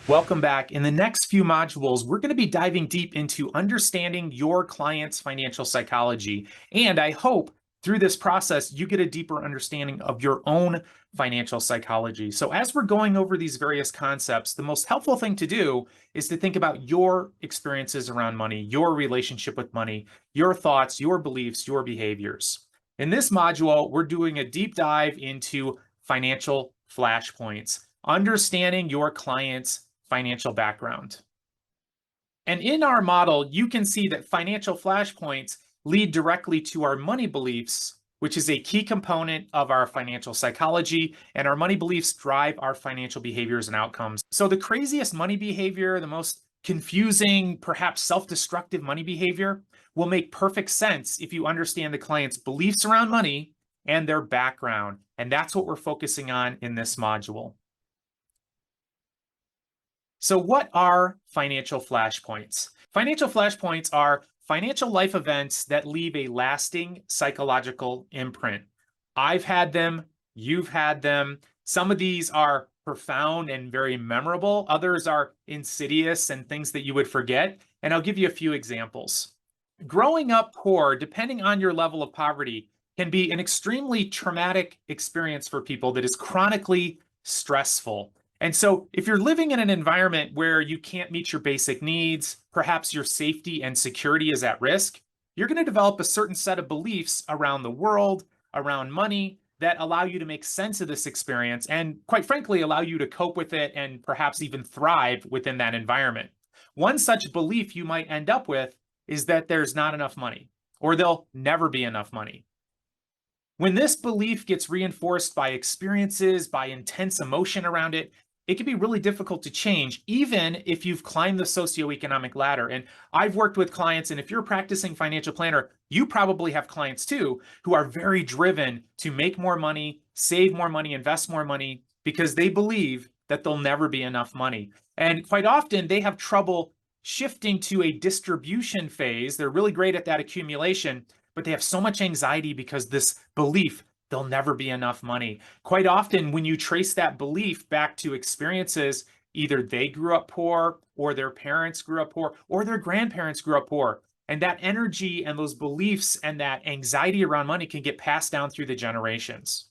Welcome back. In the next few modules, we're going to be diving deep into understanding your client's financial psychology. And I hope through this process, you get a deeper understanding of your own financial psychology. So, as we're going over these various concepts, the most helpful thing to do is to think about your experiences around money, your relationship with money, your thoughts, your beliefs, your behaviors. In this module, we're doing a deep dive into financial flashpoints, understanding your client's financial background. And in our model, you can see that financial flashpoints lead directly to our money beliefs, which is a key component of our financial psychology, and our money beliefs drive our financial behaviors and outcomes. So the craziest money behavior, the most confusing, perhaps self-destructive money behavior will make perfect sense if you understand the client's beliefs around money and their background. And that's what we're focusing on in this module. So what are financial flashpoints? Financial flashpoints are financial life events that leave a lasting psychological imprint. I've had them, you've had them. Some of these are profound and very memorable. Others are insidious and things that you would forget. And I'll give you a few examples. Growing up poor, depending on your level of poverty, can be an extremely traumatic experience for people that is chronically stressful. And so, if you're living in an environment where you can't meet your basic needs, perhaps your safety and security is at risk, you're going to develop a certain set of beliefs around the world, around money, that allow you to make sense of this experience and, quite frankly, allow you to cope with it and perhaps even thrive within that environment. One such belief you might end up with is that there's not enough money, or there'll never be enough money. When this belief gets reinforced by experiences, by intense emotion around it, it can be really difficult to change, even if you've climbed the socioeconomic ladder. And I've worked with clients, and if you're a practicing financial planner, you probably have clients too who are very driven to make more money, save more money, invest more money, because they believe that there'll never be enough money. And quite often, they have trouble shifting to a distribution phase. They're really great at that accumulation, but they have so much anxiety because this belief there'll never be enough money. Quite often, when you trace that belief back to experiences, either they grew up poor, or their parents grew up poor, or their grandparents grew up poor. And that energy and those beliefs and that anxiety around money can get passed down through the generations.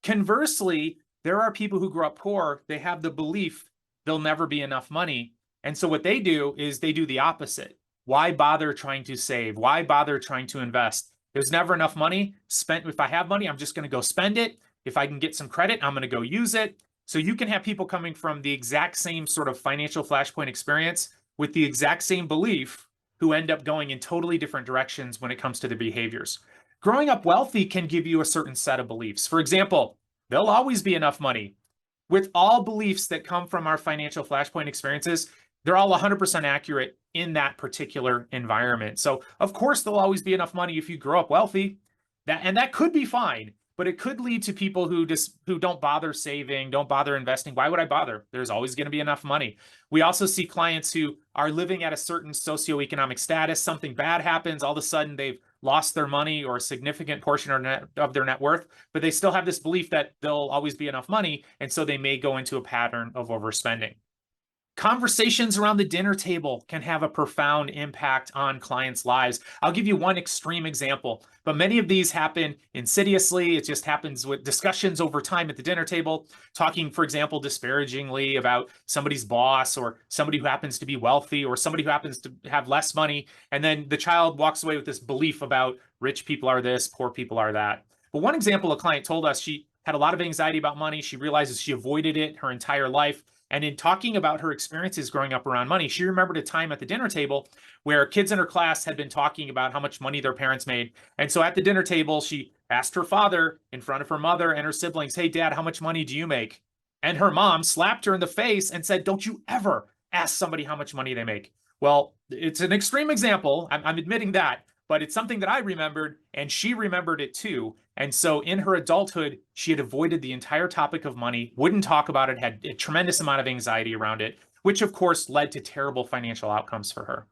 Conversely, there are people who grew up poor, they have the belief there'll never be enough money. And so what they do is they do the opposite. Why bother trying to save? Why bother trying to invest? There's never enough money spent. If I have money, I'm just going to go spend it. If I can get some credit, I'm going to go use it. So you can have people coming from the exact same sort of financial flashpoint experience with the exact same belief who end up going in totally different directions when it comes to their behaviors. Growing up wealthy can give you a certain set of beliefs. For example, there'll always be enough money. With all beliefs that come from our financial flashpoint experiences, they're all 100% accurate in that particular environment. So, of course, there'll always be enough money if you grow up wealthy. That could be fine, but it could lead to people who don't bother saving, don't bother investing. Why would I bother? There's always going to be enough money. We also see clients who are living at a certain socioeconomic status. Something bad happens, all of a sudden they've lost their money or a significant portion of their net worth, but they still have this belief that there'll always be enough money, and so they may go into a pattern of overspending. Conversations around the dinner table can have a profound impact on clients' lives. I'll give you one extreme example, but many of these happen insidiously. It just happens with discussions over time at the dinner table, talking, for example, disparagingly about somebody's boss or somebody who happens to be wealthy or somebody who happens to have less money. And then the child walks away with this belief about rich people are this, poor people are that. But one example, a client told us she had a lot of anxiety about money. She realizes she avoided it her entire life. And in talking about her experiences growing up around money, she remembered a time at the dinner table where kids in her class had been talking about how much money their parents made. And so at the dinner table, she asked her father in front of her mother and her siblings, "Hey, Dad, how much money do you make?" And her mom slapped her in the face and said, "Don't you ever ask somebody how much money they make." Well, it's an extreme example. I'm admitting that, but it's something that I remembered, and she remembered it too. And so in her adulthood, she had avoided the entire topic of money, wouldn't talk about it, had a tremendous amount of anxiety around it, which of course led to terrible financial outcomes for her.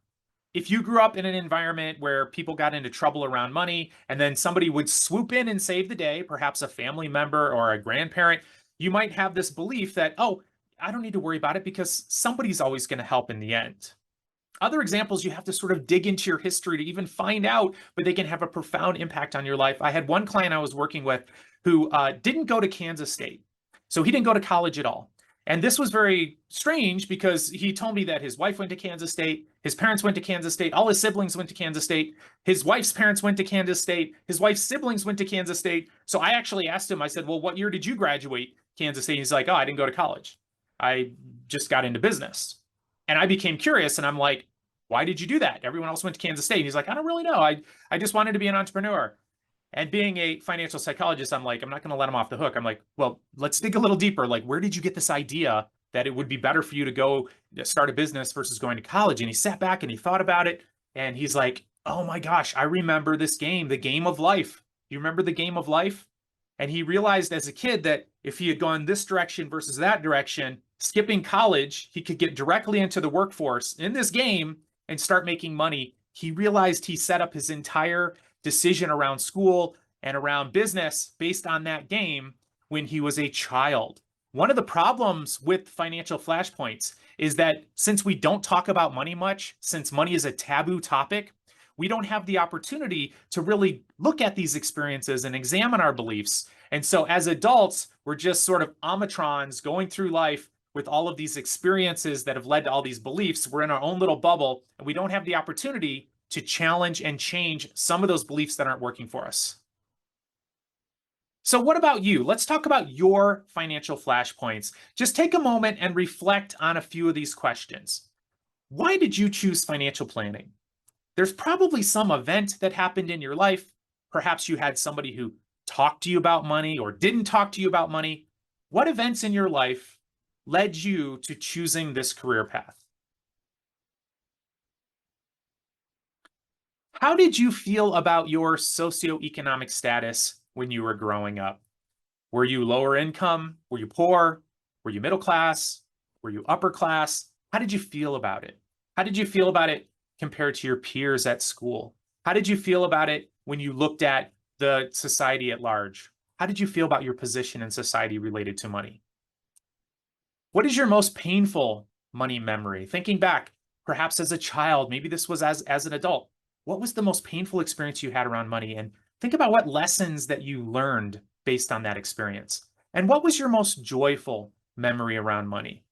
If you grew up in an environment where people got into trouble around money and then somebody would swoop in and save the day, perhaps a family member or a grandparent, you might have this belief that, oh, I don't need to worry about it because somebody's always going to help in the end. Other examples, you have to sort of dig into your history to even find out, but they can have a profound impact on your life. I had one client I was working with who didn't go to Kansas State. So he didn't go to college at all. And this was very strange because he told me that his wife went to Kansas State, his parents went to Kansas State, all his siblings went to Kansas State, his wife's parents went to Kansas State, his wife's siblings went to Kansas State. So I actually asked him, I said, well, what year did you graduate Kansas State? He's like, oh, I didn't go to college. I just got into business. And I became curious and I'm like, why did you do that? Everyone else went to Kansas State. And he's like, I don't really know. I just wanted to be an entrepreneur. And being a financial psychologist, I'm like, I'm not going to let him off the hook. I'm like, well, let's dig a little deeper. Like, where did you get this idea that it would be better for you to go start a business versus going to college? And he sat back and he thought about it. And he's like, oh my gosh, I remember this game, the game of life. You remember the game of life? And he realized as a kid that if he had gone this direction versus that direction, skipping college, he could get directly into the workforce in this game and start making money. He realized he set up his entire decision around school and around business based on that game when he was a child. One of the problems with financial flashpoints is that since we don't talk about money much, since money is a taboo topic, we don't have the opportunity to really look at these experiences and examine our beliefs. And so as adults, we're just sort of omatrons going through life with all of these experiences that have led to all these beliefs. We're in our own little bubble, and we don't have the opportunity to challenge and change some of those beliefs that aren't working for us. So what about you? Let's talk about your financial flashpoints. Just take a moment and reflect on a few of these questions. Why did you choose financial planning? There's probably some event that happened in your life. Perhaps you had somebody who talked to you about money or didn't talk to you about money. What events in your life led you to choosing this career path? How did you feel about your socioeconomic status when you were growing up? Were you lower income? Were you poor? Were you middle class? Were you upper class? How did you feel about it? How did you feel about it compared to your peers at school? How did you feel about it when you looked at the society at large? How did you feel about your position in society related to money? What is your most painful money memory? Thinking back, perhaps as a child, maybe this was as an adult. What was the most painful experience you had around money? And think about what lessons that you learned based on that experience. And what was your most joyful memory around money?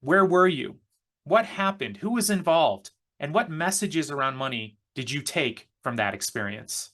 Where were you? What happened? Who was involved? And what messages around money did you take from that experience?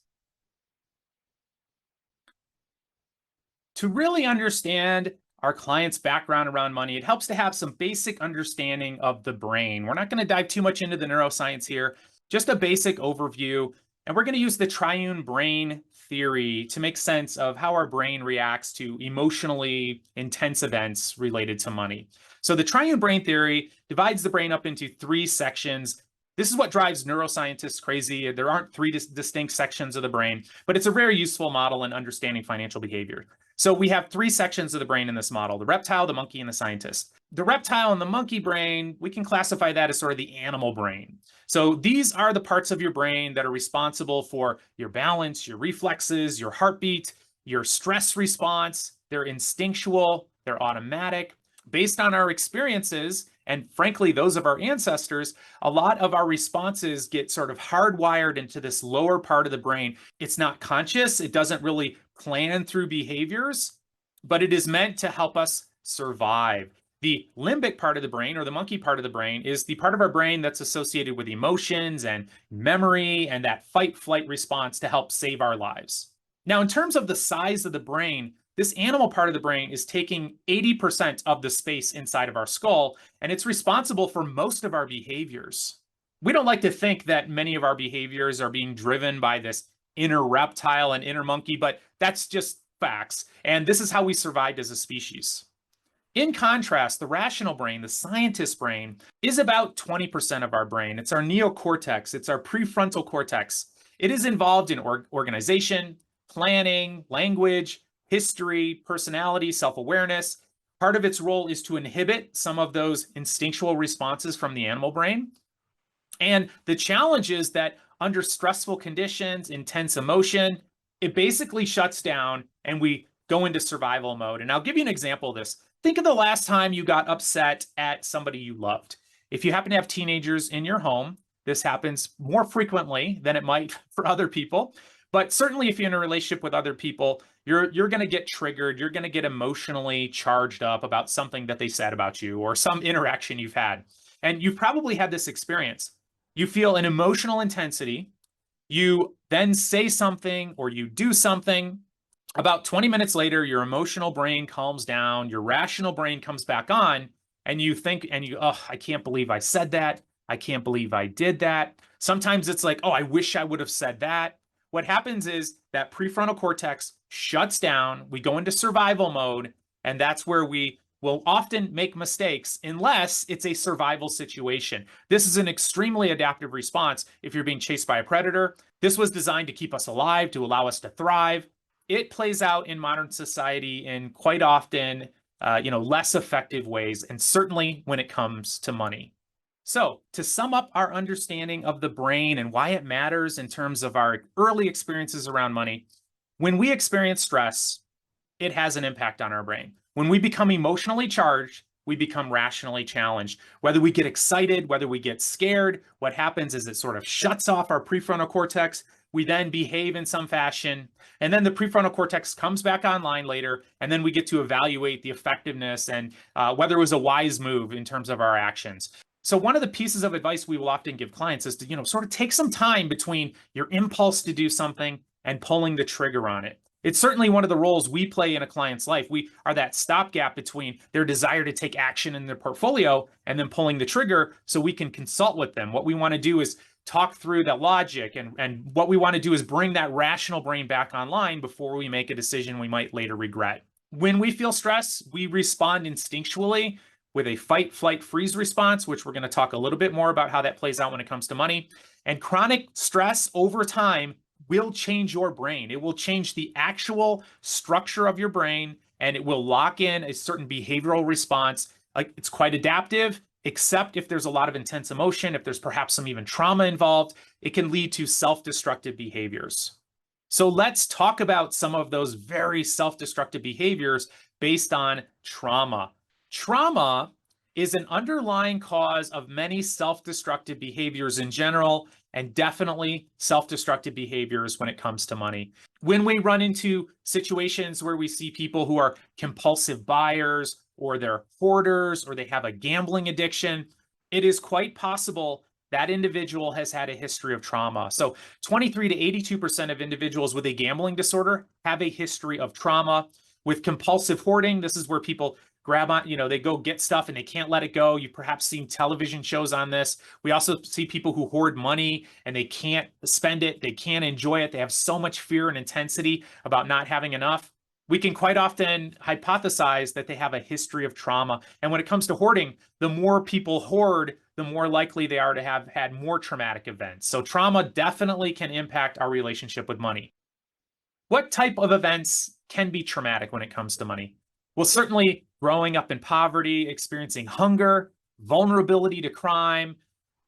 To really understand our client's background around money, it helps to have some basic understanding of the brain. We're not going to dive too much into the neuroscience here, just a basic overview. And we're going to use the triune brain theory to make sense of how our brain reacts to emotionally intense events related to money. So the triune brain theory divides the brain up into three sections. This is what drives neuroscientists crazy. There aren't three distinct sections of the brain, but it's a very useful model in understanding financial behavior. So we have three sections of the brain in this model: the reptile, the monkey, and the scientist. The reptile and the monkey brain, we can classify that as sort of the animal brain. So these are the parts of your brain that are responsible for your balance, your reflexes, your heartbeat, your stress response. They're instinctual, they're automatic. Based on our experiences, and frankly, those of our ancestors, a lot of our responses get sort of hardwired into this lower part of the brain. It's not conscious. It doesn't really plan through behaviors, but it is meant to help us survive. The limbic part of the brain, or the monkey part of the brain, is the part of our brain that's associated with emotions and memory and that fight-flight response to help save our lives. Now, in terms of the size of the brain, this animal part of the brain is taking 80% of the space inside of our skull, and it's responsible for most of our behaviors. We don't like to think that many of our behaviors are being driven by this inner reptile and inner monkey, but that's just facts. And this is how we survived as a species. In contrast, the rational brain, the scientist brain, is about 20% of our brain. It's our neocortex. It's our prefrontal cortex. It is involved in organization, planning, language, history, personality, self-awareness. Part of its role is to inhibit some of those instinctual responses from the animal brain. And the challenge is that under stressful conditions, intense emotion, it basically shuts down and we go into survival mode. And I'll give you an example of this. Think of the last time you got upset at somebody you loved. If you happen to have teenagers in your home, this happens more frequently than it might for other people. But certainly if you're in a relationship with other people, you're going to get triggered. You're going to get emotionally charged up about something that they said about you or some interaction you've had. And you've probably had this experience. You feel an emotional intensity. You then say something or you do something. About 20 minutes later, your emotional brain calms down, your rational brain comes back on, and you think, oh, I can't believe I said that. I can't believe I did that. Sometimes it's like, oh, I wish I would have said that. What happens is that prefrontal cortex shuts down. We go into survival mode, and that's where we will often make mistakes unless it's a survival situation. This is an extremely adaptive response if you're being chased by a predator. This was designed to keep us alive, to allow us to thrive. It plays out in modern society in quite often, less effective ways, and certainly when it comes to money. So, to sum up our understanding of the brain and why it matters in terms of our early experiences around money, when we experience stress, it has an impact on our brain. When we become emotionally charged, we become rationally challenged. Whether we get excited, whether we get scared, what happens is it sort of shuts off our prefrontal cortex. We then behave in some fashion, and then the prefrontal cortex comes back online later, and then we get to evaluate the effectiveness and whether it was a wise move in terms of our actions. So one of the pieces of advice we will often give clients is to, sort of take some time between your impulse to do something and pulling the trigger on it. It's certainly one of the roles we play in a client's life. We are that stopgap between their desire to take action in their portfolio and then pulling the trigger so we can consult with them. What we want to do is talk through the logic, and what we want to do is bring that rational brain back online before we make a decision we might later regret. When we feel stress, we respond instinctually with a fight, flight, freeze response, which we're going to talk a little bit more about how that plays out when it comes to money. And chronic stress over time will change your brain. It will change the actual structure of your brain, and it will lock in a certain behavioral response. Like, it's quite adaptive, except if there's a lot of intense emotion, if there's perhaps some even trauma involved, it can lead to self-destructive behaviors. So let's talk about some of those very self-destructive behaviors based on trauma. Trauma is an underlying cause of many self-destructive behaviors in general, and definitely self-destructive behaviors when it comes to money. When we run into situations where we see people who are compulsive buyers, or they're hoarders, or they have a gambling addiction, it is quite possible that individual has had a history of trauma. So 23 to 82% of individuals with a gambling disorder have a history of trauma. With compulsive hoarding, this is where people grab on, they go get stuff and they can't let it go. You've perhaps seen television shows on this. We also see people who hoard money and they can't spend it, they can't enjoy it. They have so much fear and intensity about not having enough. We can quite often hypothesize that they have a history of trauma. And when it comes to hoarding, the more people hoard, the more likely they are to have had more traumatic events. So trauma definitely can impact our relationship with money. What type of events can be traumatic when it comes to money? Well, certainly growing up in poverty, experiencing hunger, vulnerability to crime,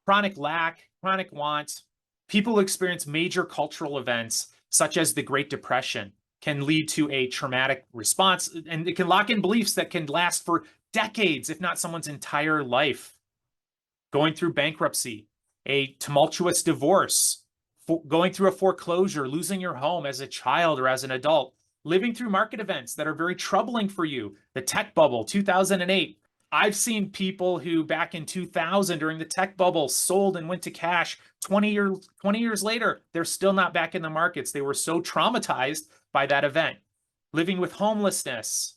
chronic lack, chronic want. People who experience major cultural events, such as the Great Depression, can lead to a traumatic response, and it can lock in beliefs that can last for decades, if not someone's entire life. Going through bankruptcy, a tumultuous divorce, going through a foreclosure, losing your home as a child or as an adult, living through market events that are very troubling for you. The tech bubble, 2008. I've seen people who back in 2000 during the tech bubble sold and went to cash. 20 years later, they're still not back in the markets. They were so traumatized by that event. Living with homelessness,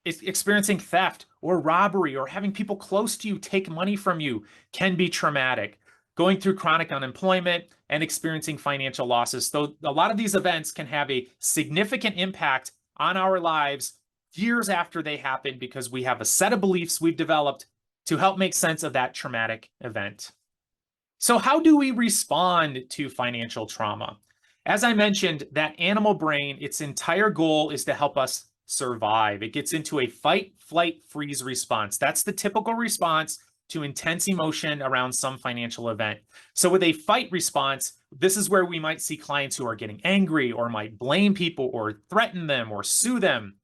experiencing theft or robbery, or having people close to you take money from you can be traumatic. Going through chronic unemployment and experiencing financial losses. So a lot of these events can have a significant impact on our lives years after they happen, because we have a set of beliefs we've developed to help make sense of that traumatic event. So how do we respond to financial trauma? As I mentioned, that animal brain, its entire goal is to help us survive. It gets into a fight, flight, freeze response. That's the typical response to intense emotion around some financial event. So with a fight response, this is where we might see clients who are getting angry or might blame people or threaten them or sue them.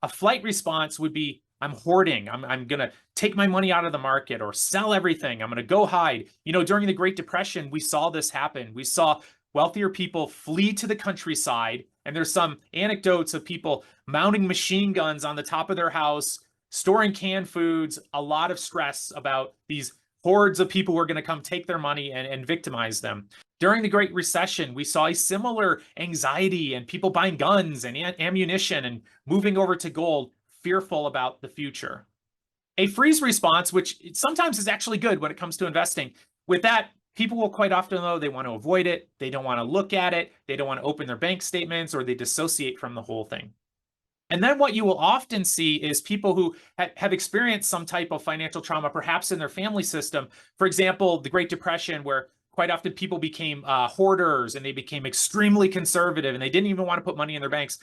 A flight response would be I'm hoarding. I'm going to take my money out of the market or sell everything. I'm going to go hide. During the Great Depression, we saw this happen. We saw wealthier people flee to the countryside. And there's some anecdotes of people mounting machine guns on the top of their house, storing canned foods, a lot of stress about these hordes of people who are going to come take their money and victimize them. During the Great Recession, we saw a similar anxiety and people buying guns and ammunition and moving over to gold, fearful about the future. A freeze response, which sometimes is actually good when it comes to investing. With that, people will quite often know they want to avoid it. They don't want to look at it. They don't want to open their bank statements, or they dissociate from the whole thing. And then what you will often see is people who have experienced some type of financial trauma, perhaps in their family system. For example, the Great Depression, where quite often people became hoarders and they became extremely conservative and they didn't even want to put money in their banks.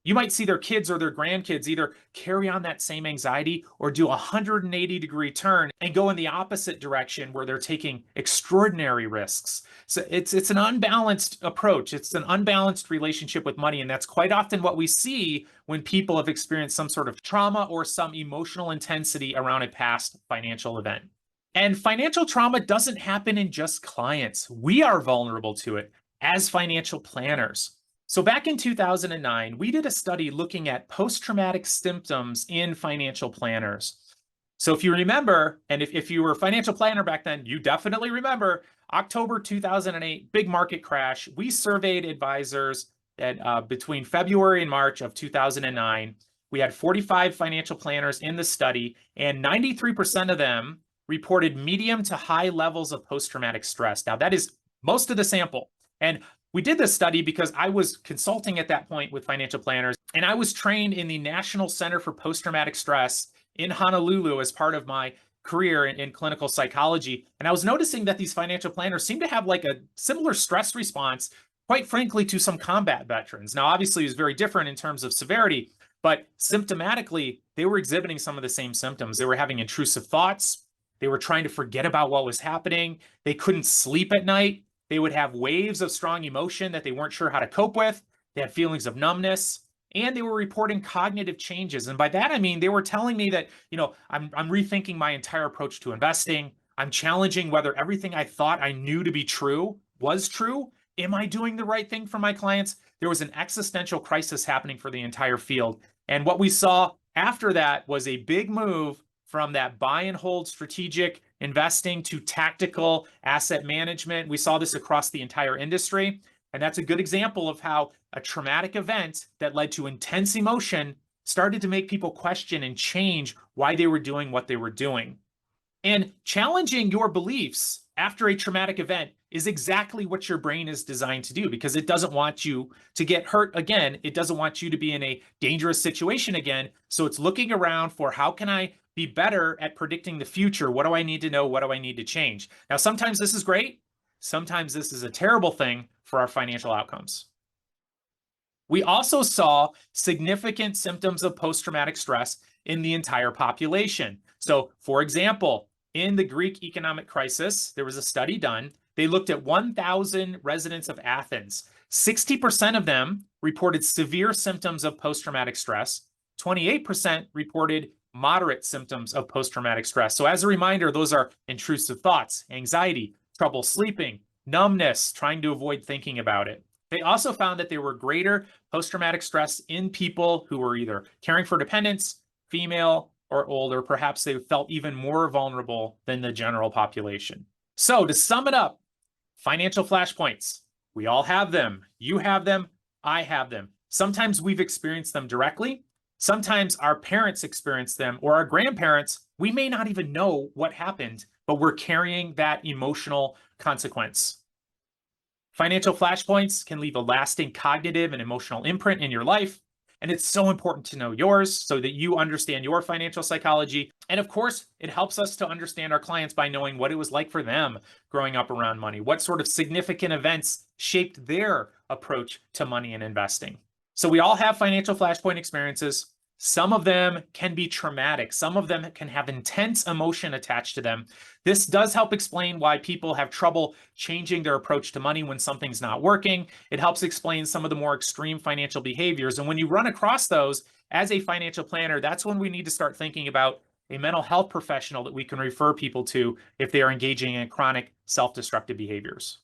You might see their kids or their grandkids either carry on that same anxiety or do a 180-degree turn and go in the opposite direction where they're taking extraordinary risks. So it's an unbalanced approach. It's an unbalanced relationship with money. And that's quite often what we see when people have experienced some sort of trauma or some emotional intensity around a past financial event. And financial trauma doesn't happen in just clients. We are vulnerable to it as financial planners. So back in 2009, we did a study looking at post-traumatic symptoms in financial planners. So if you remember, and if you were a financial planner back then, you definitely remember October 2008, big market crash. We surveyed advisors that between February and March of 2009. We had 45 financial planners in the study, and 93% of them reported medium to high levels of post-traumatic stress. Now, that is most of the sample. And we did this study because I was consulting at that point with financial planners, and I was trained in the National Center for Post-Traumatic Stress in Honolulu as part of my career in clinical psychology. And I was noticing that these financial planners seem to have like a similar stress response, quite frankly, to some combat veterans. Now, obviously, it was very different in terms of severity, but symptomatically, they were exhibiting some of the same symptoms. They were having intrusive thoughts. They were trying to forget about what was happening. They couldn't sleep at night. They would have waves of strong emotion that they weren't sure how to cope with. They had feelings of numbness, and they were reporting cognitive changes. And by that, I mean, they were telling me that, I'm rethinking my entire approach to investing. I'm challenging whether everything I thought I knew to be true was true. Am I doing the right thing for my clients? There was an existential crisis happening for the entire field. And what we saw after that was a big move from that buy and hold strategic investing to tactical asset management. We saw this across the entire industry. And that's a good example of how a traumatic event that led to intense emotion started to make people question and change why they were doing what they were doing. And challenging your beliefs after a traumatic event is exactly what your brain is designed to do, because it doesn't want you to get hurt again. It doesn't want you to be in a dangerous situation again. So it's looking around for, how can I be better at predicting the future? What do I need to know? What do I need to change? Now, sometimes this is great. Sometimes this is a terrible thing for our financial outcomes. We also saw significant symptoms of post-traumatic stress in the entire population. So, for example, in the Greek economic crisis, there was a study done. They looked at 1,000 residents of Athens. 60% of them reported severe symptoms of post-traumatic stress. 28% reported moderate symptoms of post-traumatic stress. So as a reminder, those are intrusive thoughts, anxiety, trouble sleeping, numbness, trying to avoid thinking about it. They also found that there were greater post-traumatic stress in people who were either caring for dependents, female, or older. Perhaps they felt even more vulnerable than the general population. So to sum it up, financial flashpoints, we all have them. You have them. I have them. Sometimes we've experienced them directly. Sometimes our parents experience them, or our grandparents. We may not even know what happened, but we're carrying that emotional consequence. Financial flashpoints can leave a lasting cognitive and emotional imprint in your life. And it's so important to know yours so that you understand your financial psychology. And of course, it helps us to understand our clients by knowing what it was like for them growing up around money, what sort of significant events shaped their approach to money and investing. So we all have financial flashpoint experiences. Some of them can be traumatic. Some of them can have intense emotion attached to them. This does help explain why people have trouble changing their approach to money when something's not working. It helps explain some of the more extreme financial behaviors. And when you run across those as a financial planner, that's when we need to start thinking about a mental health professional that we can refer people to if they are engaging in chronic self-destructive behaviors.